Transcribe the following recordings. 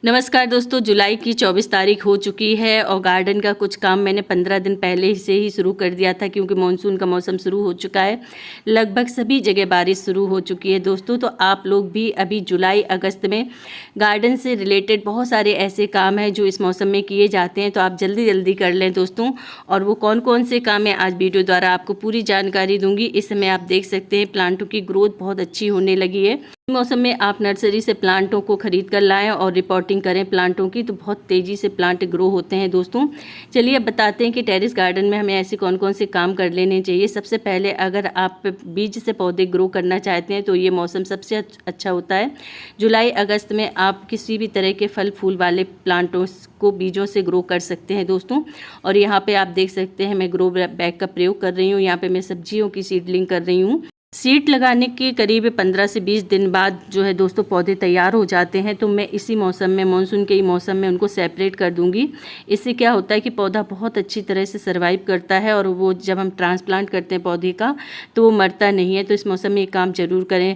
नमस्कार दोस्तों, जुलाई की 24 तारीख हो चुकी है और गार्डन का कुछ काम मैंने 15 दिन पहले से ही शुरू कर दिया था क्योंकि मानसून का मौसम शुरू हो चुका है। लगभग सभी जगह बारिश शुरू हो चुकी है दोस्तों। तो आप लोग भी अभी जुलाई अगस्त में गार्डन से रिलेटेड बहुत सारे ऐसे काम हैं जो इस मौसम में किए जाते हैं, तो आप जल्दी जल्दी कर लें दोस्तों। और वो कौन कौन से काम है आज वीडियो द्वारा आपको पूरी जानकारी दूंगी। इस समय आप देख सकते हैं प्लांटों की ग्रोथ बहुत अच्छी होने लगी है। मौसम में आप नर्सरी से प्लांटों को खरीद कर लाएं और रिपोर्टिंग करें प्लांटों की, तो बहुत तेज़ी से प्लांट ग्रो होते हैं दोस्तों। चलिए अब बताते हैं कि टेरेस गार्डन में हमें ऐसे कौन कौन से काम कर लेने चाहिए। सबसे पहले अगर आप बीज से पौधे ग्रो करना चाहते हैं तो ये मौसम सबसे अच्छा होता है। जुलाई अगस्त में आप किसी भी तरह के फल फूल वाले प्लांटों को बीजों से ग्रो कर सकते हैं दोस्तों। और यहाँ पर आप देख सकते हैं मैं ग्रो बैग का प्रयोग कर रही हूँ। यहाँ पर मैं सब्जियों की सीडलिंग कर रही हूँ। सीड लगाने के करीब 15 से 20 दिन बाद जो है दोस्तों पौधे तैयार हो जाते हैं, तो मैं इसी मौसम में, मानसून के ही मौसम में उनको सेपरेट कर दूंगी। इससे क्या होता है कि पौधा बहुत अच्छी तरह से सर्वाइव करता है और वो जब हम ट्रांसप्लांट करते हैं पौधे का तो वो मरता नहीं है। तो इस मौसम में ये काम ज़रूर करें।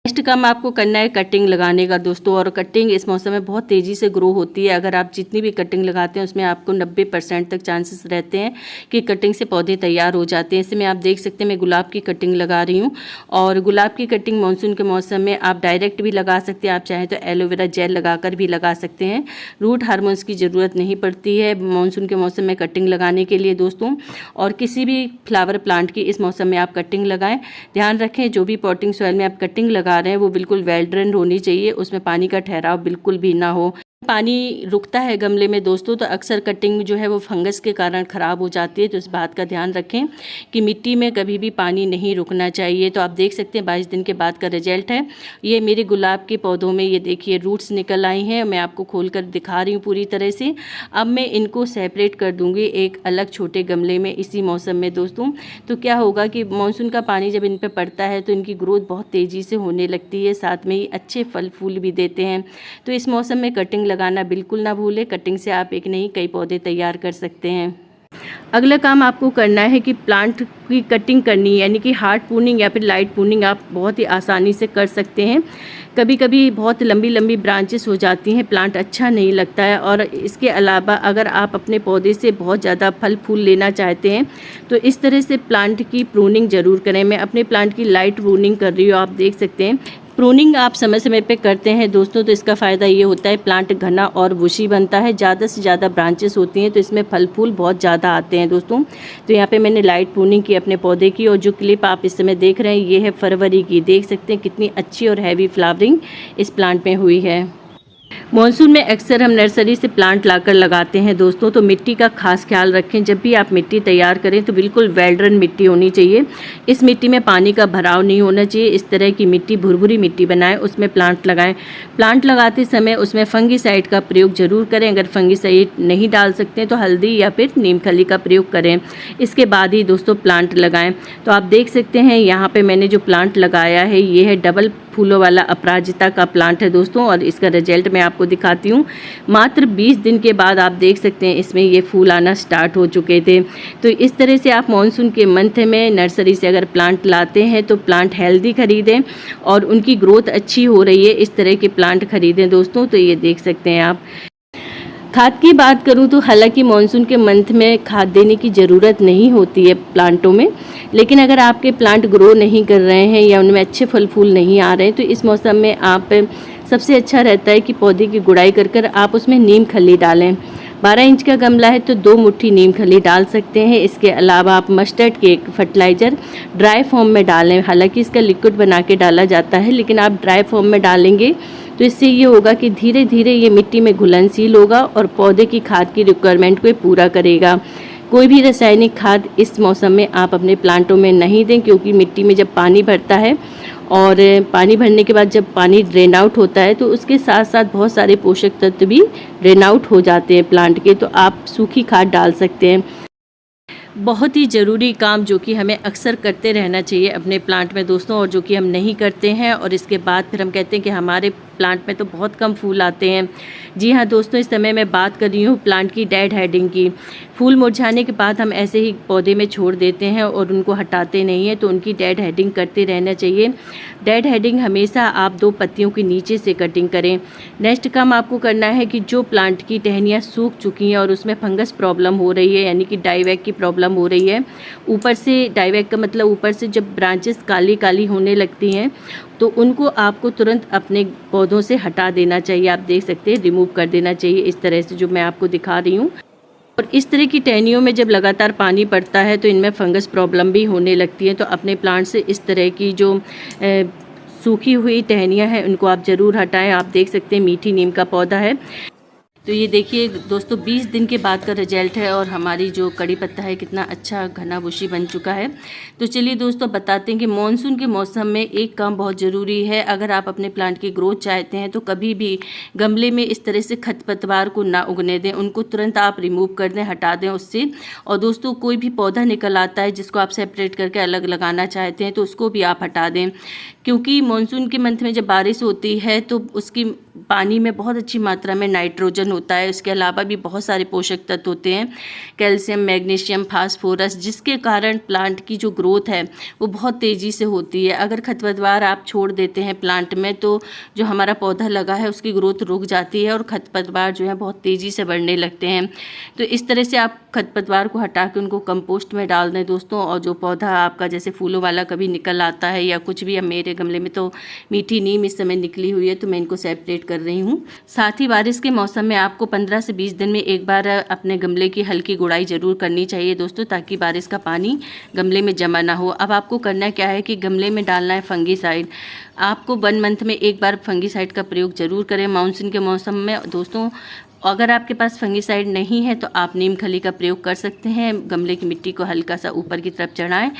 नेक्स्ट काम आपको करना है कटिंग लगाने का दोस्तों। और कटिंग इस मौसम में बहुत तेज़ी से ग्रो होती है। अगर आप जितनी भी कटिंग लगाते हैं उसमें आपको 90% तक चांसेस रहते हैं कि कटिंग से पौधे तैयार हो जाते हैं। इसमें आप देख सकते हैं मैं गुलाब की कटिंग लगा रही हूँ। और गुलाब की कटिंग मानसून के मौसम में आप डायरेक्ट भी लगा सकते हैं, आप चाहें तो एलोवेरा जेल लगाकर भी लगा सकते हैं। रूट हार्मोन्स की ज़रूरत नहीं पड़ती है मानसून के मौसम में कटिंग लगाने के लिए दोस्तों। और किसी भी फ्लावर प्लांट की इस मौसम में आप कटिंग लगाएं। ध्यान रखें जो भी पॉटिंग सॉइल में आप कटिंग लगा रहे हैं वो बिल्कुल वेल ड्रेन्ड होनी चाहिए, उसमें पानी का ठहराव बिल्कुल भी ना हो। पानी रुकता है गमले में दोस्तों तो अक्सर कटिंग जो है वो फंगस के कारण ख़राब हो जाती है। तो इस बात का ध्यान रखें कि मिट्टी में कभी भी पानी नहीं रुकना चाहिए। तो आप देख सकते हैं 22 दिन के बाद का रिजल्ट है। ये मेरे गुलाब के पौधों में ये देखिए रूट्स निकल आई हैं। मैं आपको खोल कर दिखा रही हूँ पूरी तरह से। अब मैं इनको सेपरेट कर दूँगी एक अलग छोटे गमले में इसी मौसम में दोस्तों। तो क्या होगा कि मानसून का पानी जब इन पर पड़ता है तो इनकी ग्रोथ बहुत तेज़ी से होने लगती है, साथ में ही अच्छे फल फूल भी देते हैं। तो इस मौसम में कटिंग लगाना बिल्कुल ना भूलें। कटिंग से आप एक नहीं कई पौधे तैयार कर सकते हैं। अगला काम आपको करना है कि प्लांट की कटिंग करनी है, यानी कि हार्ड प्रूनिंग या फिर लाइट प्रूनिंग आप बहुत ही आसानी से कर सकते हैं। कभी कभी बहुत लंबी लंबी ब्रांचेस हो जाती हैं, प्लांट अच्छा नहीं लगता है। और इसके अलावा अगर आप अपने पौधे से बहुत ज़्यादा फल फूल लेना चाहते हैं तो इस तरह से प्लांट की प्रूनिंग ज़रूर करें। मैं अपने प्लांट की लाइट प्रूनिंग कर रही हूँ, आप देख सकते हैं। प्रूनिंग आप समय समय पे करते हैं दोस्तों तो इसका फ़ायदा ये होता है प्लांट घना और बुशी बनता है। ज़्यादा से ज़्यादा ब्रांचेस होती हैं तो इसमें फल फूल बहुत ज़्यादा आते हैं दोस्तों। तो यहाँ पे मैंने लाइट प्रूनिंग की अपने पौधे की। और जो क्लिप आप इस समय देख रहे हैं ये है फरवरी की। देख सकते हैं कितनी अच्छी और हैवी फ्लावरिंग इस प्लांट में हुई है। मॉनसून में अक्सर हम नर्सरी से प्लांट लाकर लगाते हैं दोस्तों। तो मिट्टी का खास ख्याल रखें। जब भी आप मिट्टी तैयार करें तो बिल्कुल वेल ड्रेन मिट्टी होनी चाहिए। इस मिट्टी में पानी का भराव नहीं होना चाहिए। इस तरह की मिट्टी भुरभुरी मिट्टी बनाएं, उसमें प्लांट लगाएं। प्लांट लगाते समय उसमें फंगीसाइड का प्रयोग जरूर करें। अगर फंगीसाइड नहीं डाल सकते हैं तो हल्दी या फिर नीम खली का प्रयोग करें। इसके बाद ही दोस्तों प्लांट लगाएं। तो आप देख सकते हैं यहाँ पे मैंने जो प्लांट लगाया है ये है डबल फूलों वाला अपराजिता का प्लांट है दोस्तों। और इसका रिजल्ट मैं आपको दिखाती हूँ। मात्र 20 दिन के बाद आप देख सकते हैं इसमें ये फूल आना स्टार्ट हो चुके थे। तो इस तरह से आप मानसून के मंथ में नर्सरी से अगर प्लांट लाते हैं तो प्लांट हेल्दी खरीदें और उनकी ग्रोथ अच्छी हो रही है इस तरह के प्लांट खरीदें दोस्तों। तो ये देख सकते हैं आप। खाद की बात करूं तो हालांकि मानसून के मंथ में खाद देने की ज़रूरत नहीं होती है प्लांटों में, लेकिन अगर आपके प्लांट ग्रो नहीं कर रहे हैं या उनमें अच्छे फल फूल नहीं आ रहे हैं तो इस मौसम में आप सबसे अच्छा रहता है कि पौधे की गुड़ाई कर कर आप उसमें नीम खली डालें। 12 इंच का गमला है तो 2 मुट्ठी नीम खली डाल सकते हैं। इसके अलावा आप mustard cake fertiliser dry form में डालें। हालांकि इसका लिक्विड बना के डाला जाता है लेकिन आप ड्राई फॉर्म में डालेंगे तो इससे ये होगा कि धीरे धीरे ये मिट्टी में घुलनशील होगा और पौधे की खाद की रिक्वायरमेंट को पूरा करेगा। कोई भी रासायनिक खाद इस मौसम में आप अपने प्लांटों में नहीं दें क्योंकि मिट्टी में जब पानी भरता है और पानी भरने के बाद जब पानी ड्रेन आउट होता है तो उसके साथ साथ बहुत सारे पोषक तत्व भी ड्रेन आउट हो जाते हैं प्लांट के। तो आप सूखी खाद डाल सकते हैं। बहुत ही ज़रूरी काम जो कि हमें अक्सर करते रहना चाहिए अपने प्लांट में दोस्तों, और जो कि हम नहीं करते हैं और इसके बाद फिर हम कहते हैं कि हमारे प्लांट में तो बहुत कम फूल आते हैं। जी हाँ दोस्तों, इस समय मैं बात कर रही हूँ प्लांट की डेड हेडिंग की। फूल मुरझाने के बाद हम ऐसे ही पौधे में छोड़ देते हैं और उनको हटाते नहीं हैं, तो उनकी डेड हेडिंग करते रहना चाहिए। डेड हेडिंग हमेशा आप 2 पत्तियों के नीचे से कटिंग करें। नेक्स्ट काम आपको करना है कि जो प्लांट की टहनियाँ सूख चुकी हैं और उसमें फंगस प्रॉब्लम हो रही है, यानी कि डाईवैक की प्रॉब्लम हो रही है, ऊपर से डाईवैक का मतलब ऊपर से जब ब्रांचेस काली काली होने लगती हैं तो उनको आपको तुरंत अपने पौधों से हटा देना चाहिए। आप देख सकते हैं, रिमूव कर देना चाहिए इस तरह से, जो मैं आपको दिखा रही हूँ। और इस तरह की टहनियों में जब लगातार पानी पड़ता है तो इनमें फंगस प्रॉब्लम भी होने लगती है। तो अपने प्लांट से इस तरह की जो सूखी हुई टहनियाँ हैं उनको आप ज़रूर हटाएं। आप देख सकते हैं मीठी नीम का पौधा है। तो ये देखिए दोस्तों, 20 दिन के बाद का रिजल्ट है और हमारी जो कड़ी पत्ता है कितना अच्छा घना बुशी बन चुका है। तो चलिए दोस्तों, बताते हैं कि मॉनसून के मौसम में एक काम बहुत ज़रूरी है। अगर आप अपने प्लांट की ग्रोथ चाहते हैं तो कभी भी गमले में इस तरह से खरपतवार को ना उगने दें, उनको तुरंत आप रिमूव कर दें, हटा दें उससे। और दोस्तों, कोई भी पौधा निकल आता है जिसको आप सेपरेट करके अलग लगाना चाहते हैं तो उसको भी आप हटा दें, क्योंकि मानसून के मंथ में जब बारिश होती है तो उसकी पानी में बहुत अच्छी मात्रा में नाइट्रोजन होता है। इसके अलावा भी बहुत सारे पोषक तत्व होते हैं, कैल्शियम, मैग्नीशियम, फास्फोरस, जिसके कारण प्लांट की जो ग्रोथ है वो बहुत तेज़ी से होती है। अगर खरपतवार आप छोड़ देते हैं प्लांट में तो जो हमारा पौधा लगा है उसकी ग्रोथ रुक जाती है और खरपतवार जो है बहुत तेज़ी से बढ़ने लगते हैं। तो इस तरह से आप खरपतवार को हटा के उनको कंपोस्ट में डाल दें दोस्तों। और जो पौधा आपका जैसे फूलों वाला कभी निकल आता है या कुछ भी, अब मेरे गमले में तो मीठी नीम इस समय निकली हुई है तो मैं इनको सेपरेट कर रही हूँ। साथ ही बारिश के मौसम में आपको 15 से 20 दिन में एक बार अपने गमले की हल्की गुड़ाई ज़रूर करनी चाहिए दोस्तों, ताकि बारिश का पानी गमले में जमा ना हो। अब आपको करना क्या है कि गमले में डालना है फंगीसाइड। आपको 1 मंथ में एक बार फंगीसाइड का प्रयोग ज़रूर करें मानसून के मौसम में दोस्तों। अगर आपके पास फंगीसाइड नहीं है तो आप नीम खली का प्रयोग कर सकते हैं। गमले की मिट्टी को हल्का सा ऊपर की तरफ चढ़ाएं।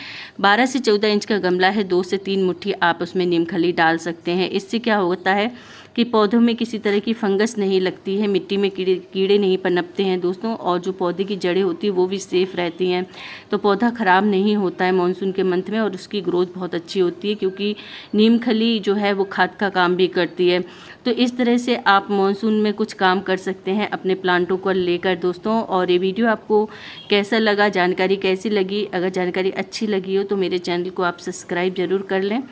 12 से 14 इंच का गमला है, 2 से 3 मुट्ठी आप उसमें नीम खली डाल सकते हैं। इससे क्या होता है कि पौधों में किसी तरह की फंगस नहीं लगती है, मिट्टी में कीड़े नहीं पनपते हैं दोस्तों, और जो पौधे की जड़ें होती है वो भी सेफ़ रहती हैं। तो पौधा ख़राब नहीं होता है मानसून के मंथ में और उसकी ग्रोथ बहुत अच्छी होती है, क्योंकि नीम खली जो है वो खाद का काम भी करती है। तो इस तरह से आप मानसून में कुछ काम कर सकते हैं अपने प्लांटों को लेकर दोस्तों। और ये वीडियो आपको कैसा लगा, जानकारी कैसी लगी? अगर जानकारी अच्छी लगी हो तो मेरे चैनल को आप सब्सक्राइब ज़रूर कर लें,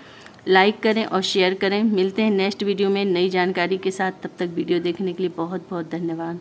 लाइक करें और शेयर करें। मिलते हैं नेक्स्ट वीडियो में नई जानकारी के साथ। तब तक वीडियो देखने के लिए बहुत बहुत धन्यवाद।